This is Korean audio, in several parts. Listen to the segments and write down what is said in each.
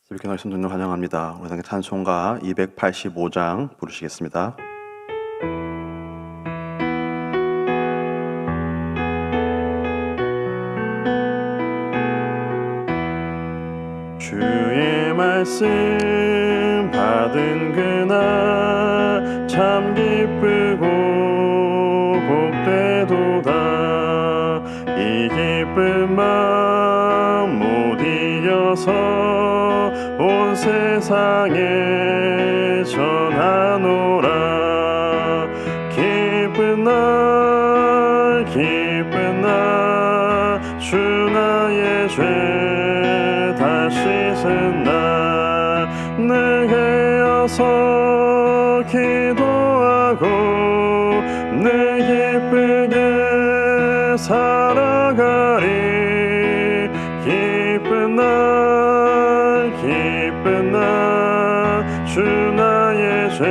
새벽에 나신 분들 환영합니다. 우리 당의 찬송가 285장 부르시겠습니다. 주의 말씀 받은 그날 참 기쁘고 복되도다. 이 기쁜 마음 못 이겨서 온 세상에 전하노라. 기쁜 날 주 나의 죄 다 씻은 날 늘 깨어서 기도하고 늘 기쁘게 살아가리. 기쁜 날 주 나의 죄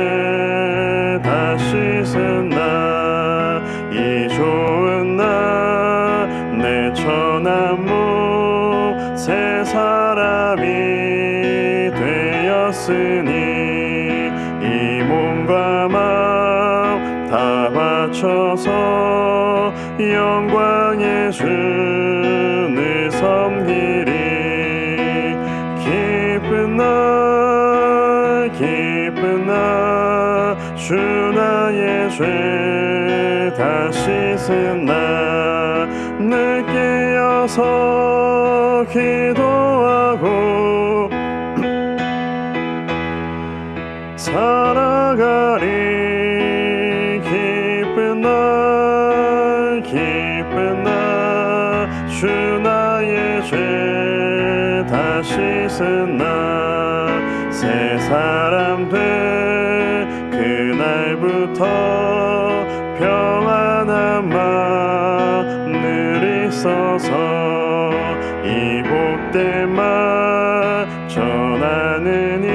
다 씻은 날 이 좋은 날 내 처남모 새 사람이 되었으니 이 몸과 마음 다 바쳐서 영광의 주를 섬기리. 기쁜 날 주 나의 죄 다 씻은 날 늘 깨어서 기도하고 살아가리. 기쁜 날 주 나의 죄 다 씻은 날 새 사람 돼 그날부터 평안한 마음 늘 있어서 이 복된 말 전하느니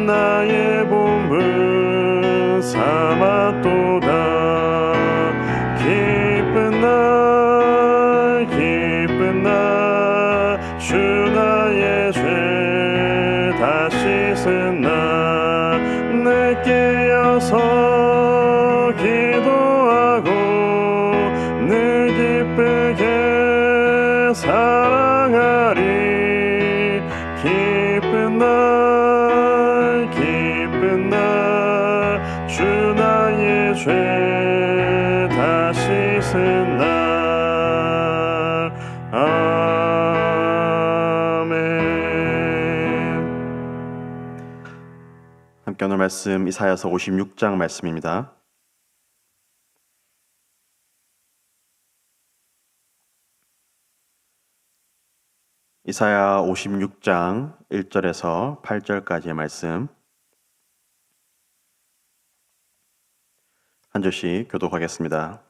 나의 본분 삼았도다. 기쁜 날 주 나의 죄 다 씻은 날 늘 깨어서 기도하고 늘 기쁘게 살아가리. 기쁜 날 주 나의 죄 다 씻은 날. 아멘. 함께 오늘 말씀 이사야서 56장 말씀입니다. 이사야 56장 1절에서 8절까지의 말씀 한 절씩 교독하겠습니다.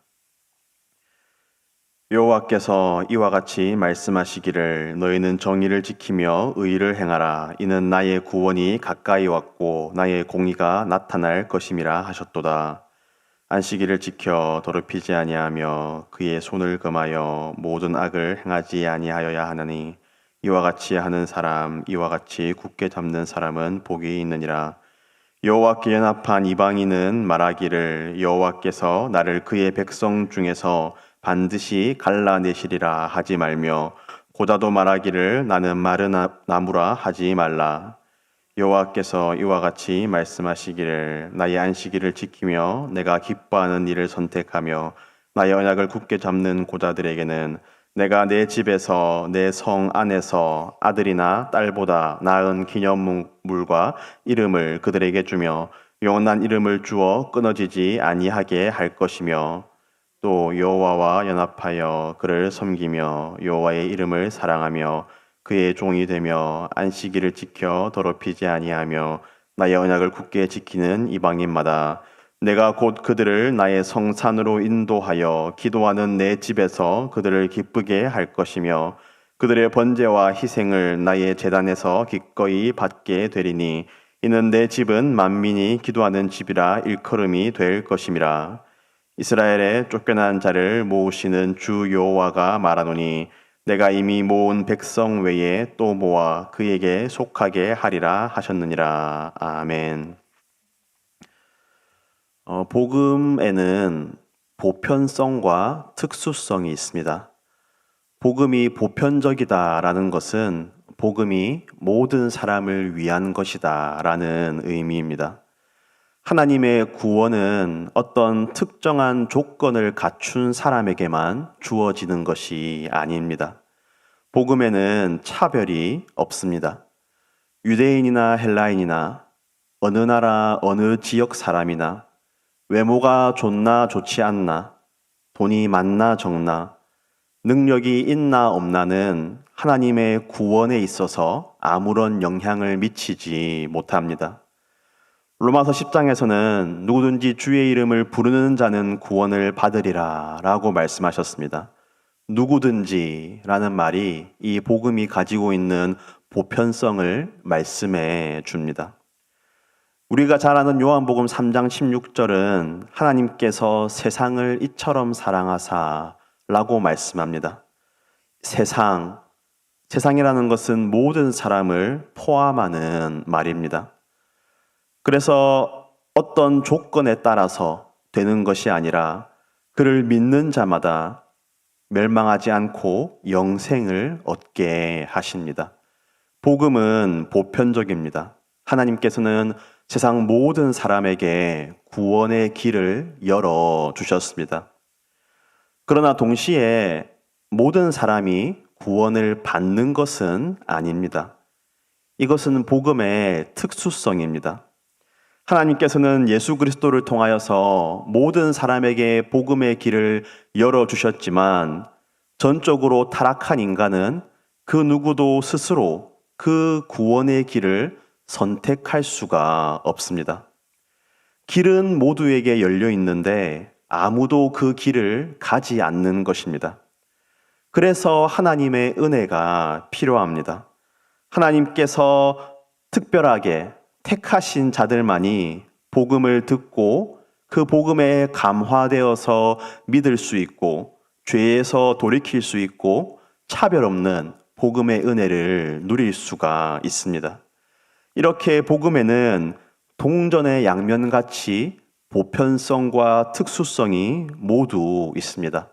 여호와께서 이와 같이 말씀하시기를 너희는 정의를 지키며 의를 행하라. 이는 나의 구원이 가까이 왔고 나의 공의가 나타날 것임이라 하셨도다. 안식일을 지켜 더럽히지 아니하며 그의 손을 금하여 모든 악을 행하지 아니하여야 하나니 이와 같이 하는 사람 이와 같이 굳게 잡는 사람은 복이 있느니라. 여호와께 연합한 이방인은 말하기를 여호와께서 나를 그의 백성 중에서 반드시 갈라내시리라 하지 말며 고다도 말하기를 나는 마른 나무라 하지 말라. 여호와께서 이와 같이 말씀하시기를 나의 안식일을 지키며 내가 기뻐하는 일을 선택하며 나의 언약을 굳게 잡는 고다들에게는 내가 내 집에서 내 성 안에서 아들이나 딸보다 나은 기념물과 이름을 그들에게 주며 영원한 이름을 주어 끊어지지 아니하게 할 것이며 또 여호와와 연합하여 그를 섬기며 여호와의 이름을 사랑하며 그의 종이 되며 안식일을 지켜 더럽히지 아니하며 나의 언약을 굳게 지키는 이방인마다 내가 곧 그들을 나의 성산으로 인도하여 기도하는 내 집에서 그들을 기쁘게 할 것이며 그들의 번제와 희생을 나의 제단에서 기꺼이 받게 되리니 이는 내 집은 만민이 기도하는 집이라 일컬음이 될 것임이라. 이스라엘의 쫓겨난 자를 모으시는 주 여호와가 말하노니 내가 이미 모은 백성 외에 또 모아 그에게 속하게 하리라 하셨느니라. 아멘. 복음에는 보편성과 특수성이 있습니다. 복음이 보편적이다라는 것은 복음이 모든 사람을 위한 것이다라는 의미입니다. 하나님의 구원은 어떤 특정한 조건을 갖춘 사람에게만 주어지는 것이 아닙니다. 복음에는 차별이 없습니다. 유대인이나 헬라인이나 어느 나라 어느 지역 사람이나 외모가 좋나 좋지 않나 돈이 많나 적나 능력이 있나 없나는 하나님의 구원에 있어서 아무런 영향을 미치지 못합니다. 로마서 10장에서는 누구든지 주의 이름을 부르는 자는 구원을 받으리라 라고 말씀하셨습니다. 누구든지 라는 말이 이 복음이 가지고 있는 보편성을 말씀해 줍니다. 우리가 잘 아는 요한복음 3장 16절은 하나님께서 세상을 이처럼 사랑하사 라고 말씀합니다. 세상이라는 것은 모든 사람을 포함하는 말입니다. 그래서 어떤 조건에 따라서 되는 것이 아니라 그를 믿는 자마다 멸망하지 않고 영생을 얻게 하십니다. 복음은 보편적입니다. 하나님께서는 세상 모든 사람에게 구원의 길을 열어주셨습니다. 그러나 동시에 모든 사람이 구원을 받는 것은 아닙니다. 이것은 복음의 특수성입니다. 하나님께서는 예수 그리스도를 통하여서 모든 사람에게 복음의 길을 열어주셨지만 전적으로 타락한 인간은 그 누구도 스스로 그 구원의 길을 선택할 수가 없습니다. 길은 모두에게 열려 있는데 아무도 그 길을 가지 않는 것입니다. 그래서 하나님의 은혜가 필요합니다. 하나님께서 특별하게 택하신 자들만이 복음을 듣고 그 복음에 감화되어서 믿을 수 있고 죄에서 돌이킬 수 있고 차별 없는 복음의 은혜를 누릴 수가 있습니다. 이렇게 복음에는 동전의 양면같이 보편성과 특수성이 모두 있습니다.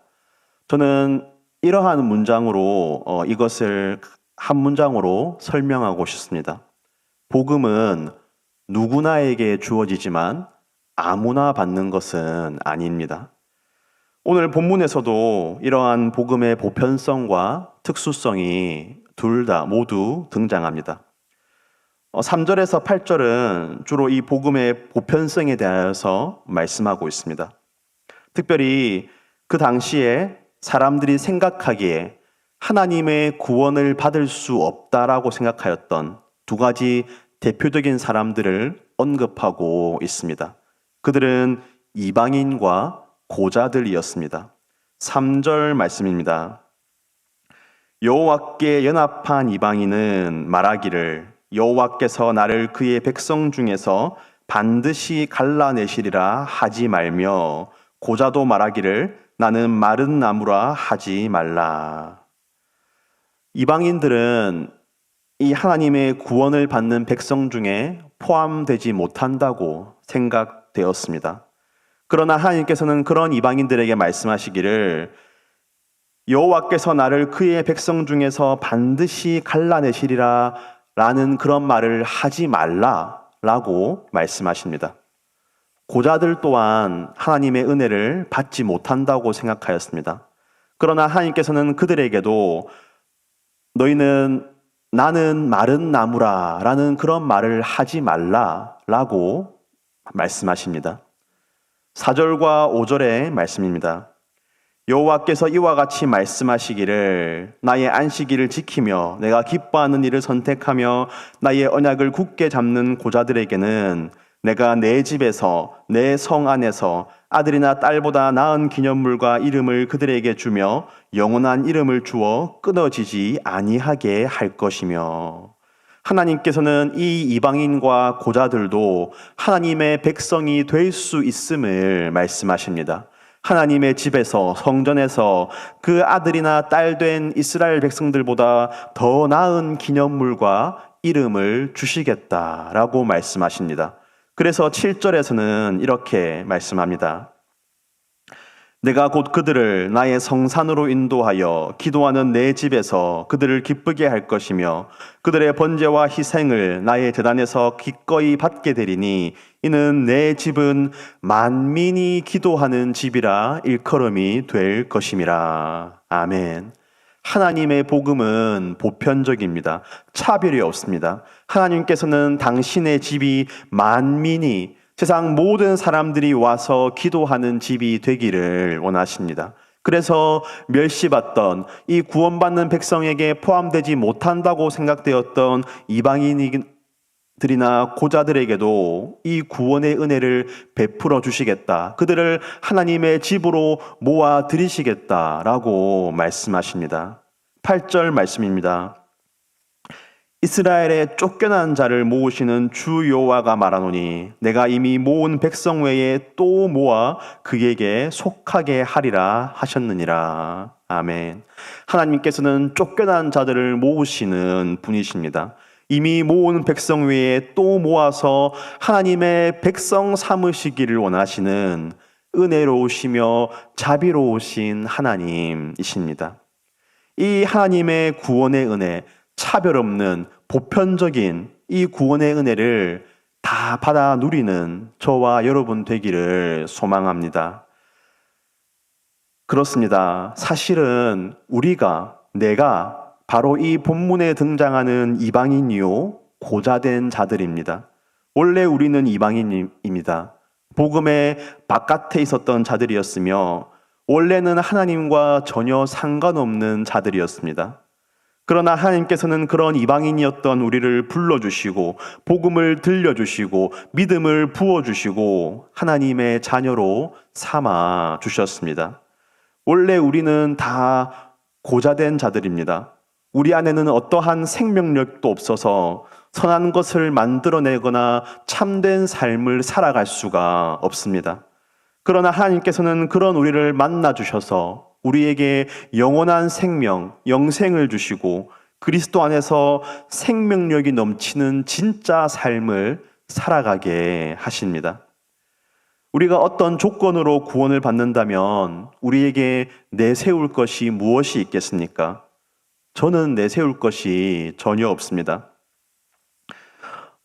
저는 이러한 문장으로 이것을 한 문장으로 설명하고 싶습니다. 복음은 누구나에게 주어지지만 아무나 받는 것은 아닙니다. 오늘 본문에서도 이러한 복음의 보편성과 특수성이 둘 다 모두 등장합니다. 3절에서 8절은 주로 이 복음의 보편성에 대하여서 말씀하고 있습니다. 특별히 그 당시에 사람들이 생각하기에 하나님의 구원을 받을 수 없다라고 생각하였던 두 가지 대표적인 사람들을 언급하고 있습니다. 그들은 이방인과 고자들이었습니다. 3절 말씀입니다. 여호와께 연합한 이방인은 말하기를 여호와께서 나를 그의 백성 중에서 반드시 갈라내시리라 하지 말며 고자도 말하기를 나는 마른 나무라 하지 말라. 이방인들은 이 하나님의 구원을 받는 백성 중에 포함되지 못한다고 생각되었습니다. 그러나 하나님께서는 그런 이방인들에게 말씀하시기를 여호와께서 나를 그의 백성 중에서 반드시 갈라내시리라 라는 그런 말을 하지 말라라고 말씀하십니다. 고자들 또한 하나님의 은혜를 받지 못한다고 생각하였습니다. 그러나 하나님께서는 그들에게도 나는 마른 나무라 라는 그런 말을 하지 말라라고 말씀하십니다. 4절과 5절의 말씀입니다. 여호와께서 이와 같이 말씀하시기를 나의 안식일을 지키며 내가 기뻐하는 일을 선택하며 나의 언약을 굳게 잡는 고자들에게는 내가 내 집에서 내 성 안에서 아들이나 딸보다 나은 기념물과 이름을 그들에게 주며 영원한 이름을 주어 끊어지지 아니하게 할 것이며 하나님께서는 이 이방인과 고자들도 하나님의 백성이 될 수 있음을 말씀하십니다. 하나님의 집에서, 성전에서 그 아들이나 딸 된 이스라엘 백성들보다 더 나은 기념물과 이름을 주시겠다라고 말씀하십니다. 그래서 7절에서는 이렇게 말씀합니다. 내가 곧 그들을 나의 성산으로 인도하여 기도하는 내 집에서 그들을 기쁘게 할 것이며 그들의 번제와 희생을 나의 제단에서 기꺼이 받게 되리니 이는 내 집은 만민이 기도하는 집이라 일컬음이 될 것임이라. 아멘. 하나님의 복음은 보편적입니다. 차별이 없습니다. 하나님께서는 당신의 집이 만민이, 세상 모든 사람들이 와서 기도하는 집이 되기를 원하십니다. 그래서 멸시받던 이 구원받는 백성에게 포함되지 못한다고 생각되었던 이방인들이나 고자들에게도 이 구원의 은혜를 베풀어 주시겠다. 그들을 하나님의 집으로 모아 들이시겠다라고 말씀하십니다. 8절 말씀입니다. 이스라엘의 쫓겨난 자를 모으시는 주 여호와가 말하노니 내가 이미 모은 백성 외에 또 모아 그에게 속하게 하리라 하셨느니라. 아멘. 하나님께서는 쫓겨난 자들을 모으시는 분이십니다. 이미 모은 백성 외에 또 모아서 하나님의 백성 삼으시기를 원하시는 은혜로우시며 자비로우신 하나님이십니다. 이 하나님의 구원의 은혜, 차별 없는 보편적인 이 구원의 은혜를 다 받아 누리는 저와 여러분 되기를 소망합니다. 그렇습니다. 사실은 내가 바로 이 본문에 등장하는 이방인이요 고자된 자들입니다. 원래 우리는 이방인입니다. 복음의 바깥에 있었던 자들이었으며 원래는 하나님과 전혀 상관없는 자들이었습니다. 그러나 하나님께서는 그런 이방인이었던 우리를 불러주시고 복음을 들려주시고 믿음을 부어주시고 하나님의 자녀로 삼아 주셨습니다. 원래 우리는 다 고자된 자들입니다. 우리 안에는 어떠한 생명력도 없어서 선한 것을 만들어내거나 참된 삶을 살아갈 수가 없습니다. 그러나 하나님께서는 그런 우리를 만나 주셔서 우리에게 영원한 생명, 영생을 주시고 그리스도 안에서 생명력이 넘치는 진짜 삶을 살아가게 하십니다. 우리가 어떤 조건으로 구원을 받는다면 우리에게 내세울 것이 무엇이 있겠습니까? 저는 내세울 것이 전혀 없습니다.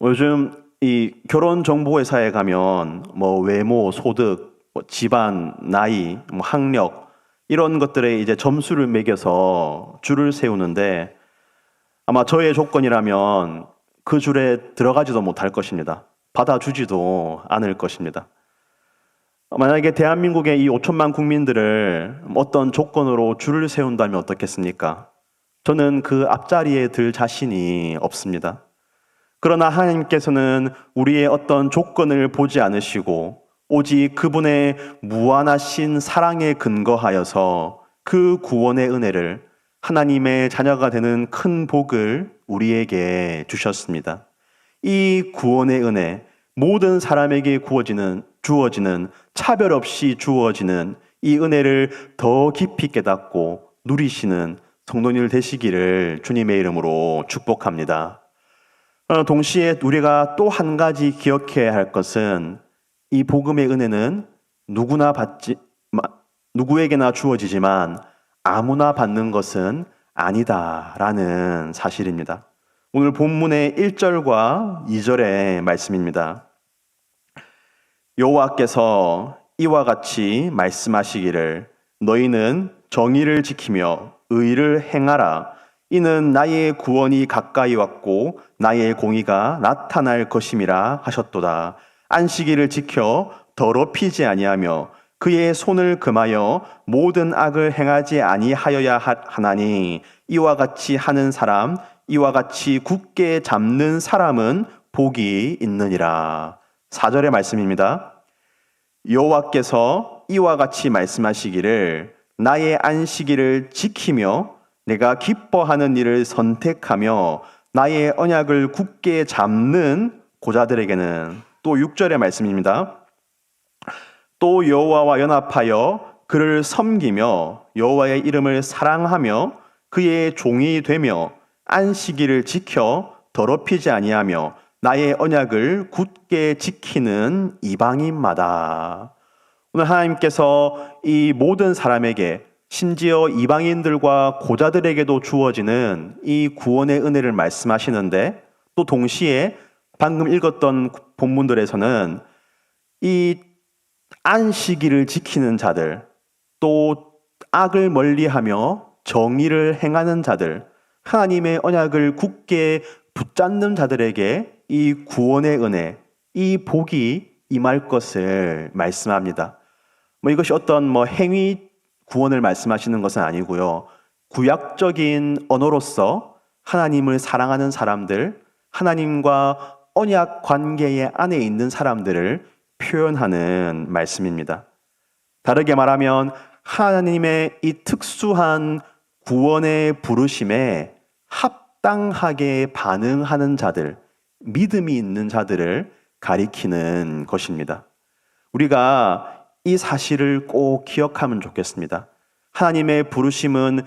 요즘 이 결혼정보회사에 가면 외모, 소득, 집안, 나이, 학력 이런 것들에 이제 점수를 매겨서 줄을 세우는데 아마 저의 조건이라면 그 줄에 들어가지도 못할 것입니다. 받아주지도 않을 것입니다. 만약에 대한민국의 이 5천만 국민들을 어떤 조건으로 줄을 세운다면 어떻겠습니까? 저는 그 앞자리에 들 자신이 없습니다. 그러나 하나님께서는 우리의 어떤 조건을 보지 않으시고 오직 그분의 무한하신 사랑에 근거하여서 그 구원의 은혜를 하나님의 자녀가 되는 큰 복을 우리에게 주셨습니다. 이 구원의 은혜, 모든 사람에게 주어지는 차별 없이 주어지는 이 은혜를 더 깊이 깨닫고 누리시는 성도님들 되시기를 주님의 이름으로 축복합니다. 동시에 우리가 또 한 가지 기억해야 할 것은 이 복음의 은혜는 누구에게나 주어지지만 아무나 받는 것은 아니다라는 사실입니다. 오늘 본문의 1절과 2절의 말씀입니다. 여호와께서 이와 같이 말씀하시기를 너희는 정의를 지키며 의를 행하라. 이는 나의 구원이 가까이 왔고 나의 공의가 나타날 것임이라 하셨도다. 안식일을 지켜 더럽히지 아니하며 그의 손을 금하여 모든 악을 행하지 아니하여야 하나니 이와 같이 하는 사람, 이와 같이 굳게 잡는 사람은 복이 있느니라. 4절의 말씀입니다. 여호와께서 이와 같이 말씀하시기를 나의 안식일을 지키며 내가 기뻐하는 일을 선택하며 나의 언약을 굳게 잡는 고자들에게는 또 6절의 말씀입니다. 또 여호와와 연합하여 그를 섬기며 여호와의 이름을 사랑하며 그의 종이 되며 안식일을 지켜 더럽히지 아니하며 나의 언약을 굳게 지키는 이방인마다. 오늘 하나님께서 이 모든 사람에게, 심지어 이방인들과 고자들에게도 주어지는 이 구원의 은혜를 말씀하시는데, 또 동시에 방금 읽었던 본문들에서는 이 안식일을 지키는 자들, 또 악을 멀리하며 정의를 행하는 자들, 하나님의 언약을 굳게 붙잡는 자들에게 이 구원의 은혜, 이 복이 임할 것을 말씀합니다. 이것이 어떤 행위 구원을 말씀하시는 것은 아니고요. 구약적인 언어로서 하나님을 사랑하는 사람들, 하나님과 언약 관계 안에 있는 사람들을 표현하는 말씀입니다. 다르게 말하면 하나님의 이 특수한 구원의 부르심에 합당하게 반응하는 자들, 믿음이 있는 자들을 가리키는 것입니다. 우리가 이 사실을 꼭 기억하면 좋겠습니다. 하나님의 부르심은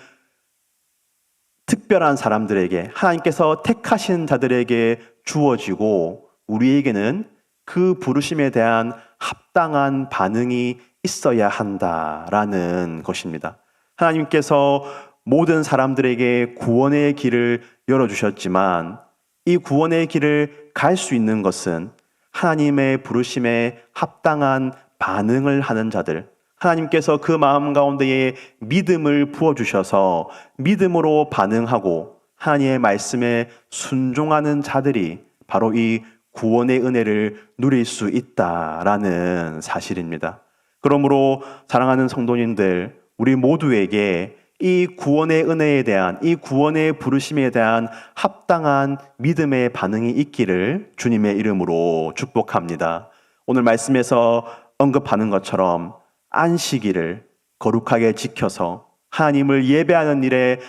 특별한 사람들에게, 하나님께서 택하신 자들에게 주어지고, 우리에게는 그 부르심에 대한 합당한 반응이 있어야 한다라는 것입니다. 하나님께서 모든 사람들에게 구원의 길을 열어주셨지만, 이 구원의 길을 갈 수 있는 것은 하나님의 부르심에 합당한 반응을 하는 자들, 하나님께서 그 마음 가운데에 믿음을 부어주셔서 믿음으로 반응하고 하나님의 말씀에 순종하는 자들이 바로 이 구원의 은혜를 누릴 수 있다라는 사실입니다. 그러므로 사랑하는 성도님들, 우리 모두에게 이 구원의 은혜에 대한, 이 구원의 부르심에 대한 합당한 믿음의 반응이 있기를 주님의 이름으로 축복합니다. 오늘 말씀에서 언급하는 것처럼 안식일을 거룩하게 지켜서 하나님을 예배하는 일에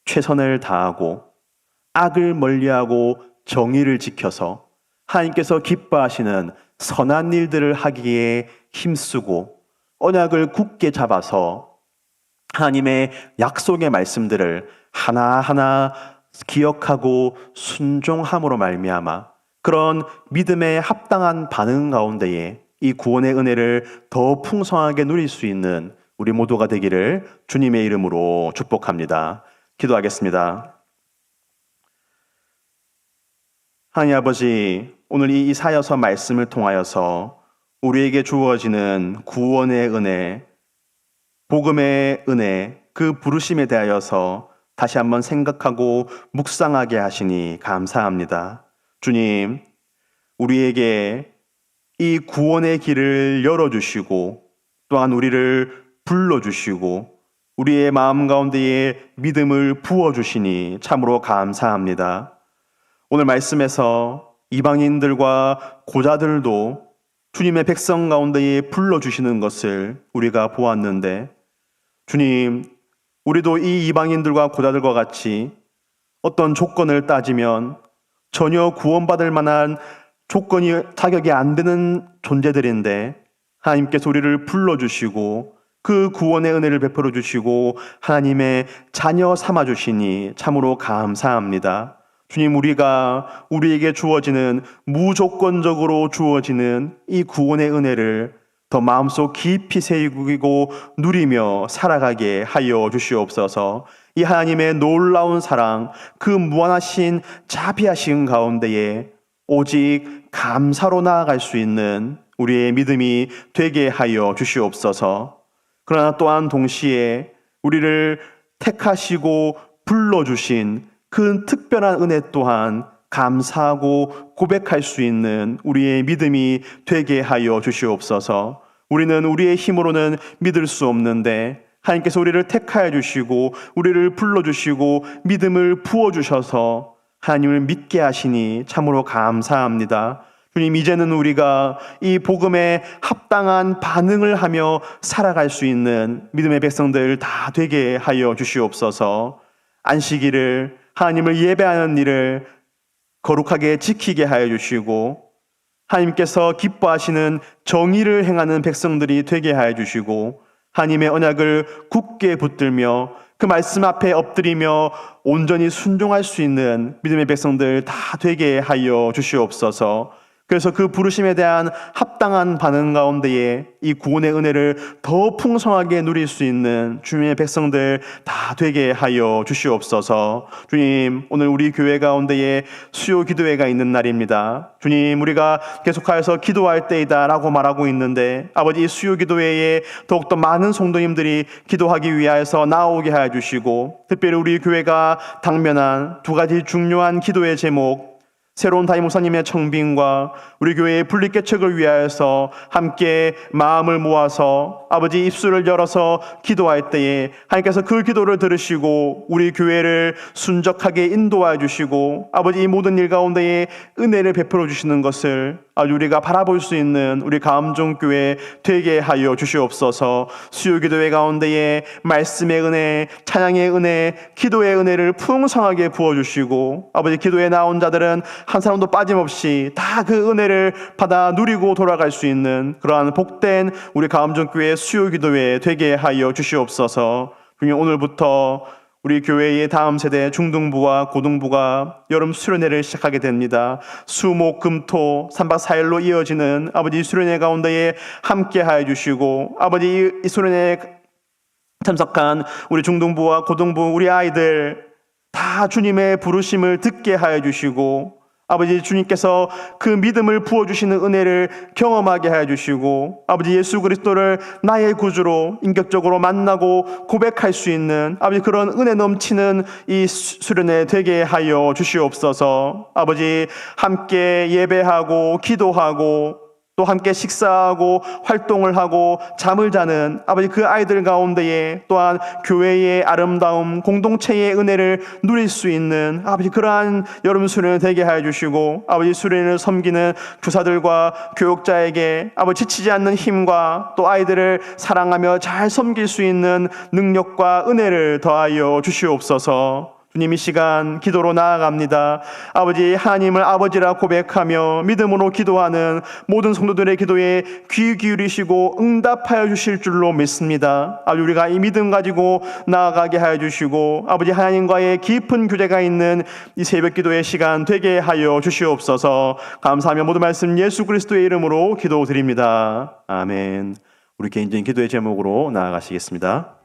최선을 다하고, 악을 멀리하고 정의를 지켜서 하나님께서 기뻐하시는 선한 일들을 하기에 힘쓰고, 언약을 굳게 잡아서 하나님의 약속의 말씀들을 하나하나 기억하고 순종함으로 말미암아 그런 믿음의 합당한 반응 가운데에 이 구원의 은혜를 더 풍성하게 누릴 수 있는 우리 모두가 되기를 주님의 이름으로 축복합니다. 기도하겠습니다. 하나님 아버지, 오늘 이 이사야서 말씀을 통하여서 우리에게 주어지는 구원의 은혜, 복음의 은혜, 그 부르심에 대하여서 다시 한번 생각하고 묵상하게 하시니 감사합니다. 주님, 우리에게 이 구원의 길을 열어주시고, 또한 우리를 불러주시고, 우리의 마음 가운데에 믿음을 부어주시니 참으로 감사합니다. 오늘 말씀에서 이방인들과 고자들도 주님의 백성 가운데에 불러주시는 것을 우리가 보았는데, 주님, 우리도 이 이방인들과 고자들과 같이 어떤 조건을 따지면 전혀 구원받을 만한 조건이 자격이 안 되는 존재들인데, 하나님께서 우리를 불러주시고 그 구원의 은혜를 베풀어 주시고 하나님의 자녀 삼아 주시니 참으로 감사합니다. 주님, 우리가 우리에게 주어지는, 무조건적으로 주어지는 이 구원의 은혜를 더 마음속 깊이 새기고 누리며 살아가게 하여 주시옵소서. 이 하나님의 놀라운 사랑, 그 무한하신 자비하신 가운데에 오직 감사로 나아갈 수 있는 우리의 믿음이 되게 하여 주시옵소서. 그러나 또한 동시에 우리를 택하시고 불러주신 그 특별한 은혜 또한 감사하고 고백할 수 있는 우리의 믿음이 되게 하여 주시옵소서. 우리는 우리의 힘으로는 믿을 수 없는데 하나님께서 우리를 택하여 주시고 우리를 불러주시고 믿음을 부어주셔서 하나님을 믿게 하시니 참으로 감사합니다. 주님, 이제는 우리가 이 복음에 합당한 반응을 하며 살아갈 수 있는 믿음의 백성들 다 되게 하여 주시옵소서. 안식일을, 하나님을 예배하는 일을 거룩하게 지키게 하여 주시고, 하나님께서 기뻐하시는 정의를 행하는 백성들이 되게 하여 주시고 하나님의 언약을 굳게 붙들며 그 말씀 앞에 엎드리며 온전히 순종할 수 있는 믿음의 백성들 다 되게 하여 주시옵소서. 그래서 그 부르심에 대한 합당한 반응 가운데에 이 구원의 은혜를 더 풍성하게 누릴 수 있는 주님의 백성들 다 되게 하여 주시옵소서. 주님, 오늘 우리 교회 가운데에 수요 기도회가 있는 날입니다. 주님, 우리가 계속하여서 기도할 때이다 라고 말하고 있는데 아버지, 이 수요 기도회에 더욱더 많은 성도님들이 기도하기 위하여서 나오게 하여 주시고, 특별히 우리 교회가 당면한 두 가지 중요한 기도의 제목, 새로운 담임 목사님의 청빙과 우리 교회의 분립개척을 위하여서 함께 마음을 모아서 아버지 입술을 열어서 기도할 때에 하나님께서 그 기도를 들으시고 우리 교회를 순적하게 인도하여 주시고 아버지 이 모든 일 가운데에 은혜를 베풀어 주시는 것을 우리가 바라볼 수 있는 우리 가암종교회 되게 하여 주시옵소서. 수요기도회 가운데에 말씀의 은혜, 찬양의 은혜, 기도의 은혜를 풍성하게 부어주시고 아버지 기도에 나온 자들은 한 사람도 빠짐없이 다 그 은혜를 받아 누리고 돌아갈 수 있는 그러한 복된 우리 가암종교회 수요기도회 되게 하여 주시옵소서. 주님, 오늘부터 우리 교회의 다음 세대 중등부와 고등부가 여름 수련회를 시작하게 됩니다. 수목금토 3박 4일로 이어지는 아버지 수련회 가운데에 함께 하여 주시고 아버지 이 수련회에 참석한 우리 중등부와 고등부 우리 아이들 다 주님의 부르심을 듣게 하여 주시고 아버지 주님께서 그 믿음을 부어주시는 은혜를 경험하게 하여 주시고 아버지 예수 그리스도를 나의 구주로 인격적으로 만나고 고백할 수 있는 아버지 그런 은혜 넘치는 이 수련회 되게 하여 주시옵소서. 아버지 함께 예배하고 기도하고 또 함께 식사하고 활동을 하고 잠을 자는 아버지 그 아이들 가운데에 또한 교회의 아름다움, 공동체의 은혜를 누릴 수 있는 아버지 그러한 여름 수련을 되게 하여 주시고 아버지 수련을 섬기는 교사들과 교육자에게 아버지 지치지 않는 힘과 또 아이들을 사랑하며 잘 섬길 수 있는 능력과 은혜를 더하여 주시옵소서. 주님, 이 시간 기도로 나아갑니다. 아버지, 하나님을 아버지라 고백하며 믿음으로 기도하는 모든 성도들의 기도에 귀 기울이시고 응답하여 주실 줄로 믿습니다. 아버지, 우리가 이 믿음 가지고 나아가게 하여 주시고 아버지 하나님과의 깊은 교제가 있는 이 새벽 기도의 시간 되게 하여 주시옵소서. 감사하며 모든 말씀 예수 그리스도의 이름으로 기도드립니다. 아멘. 우리 개인적인 기도의 제목으로 나아가시겠습니다.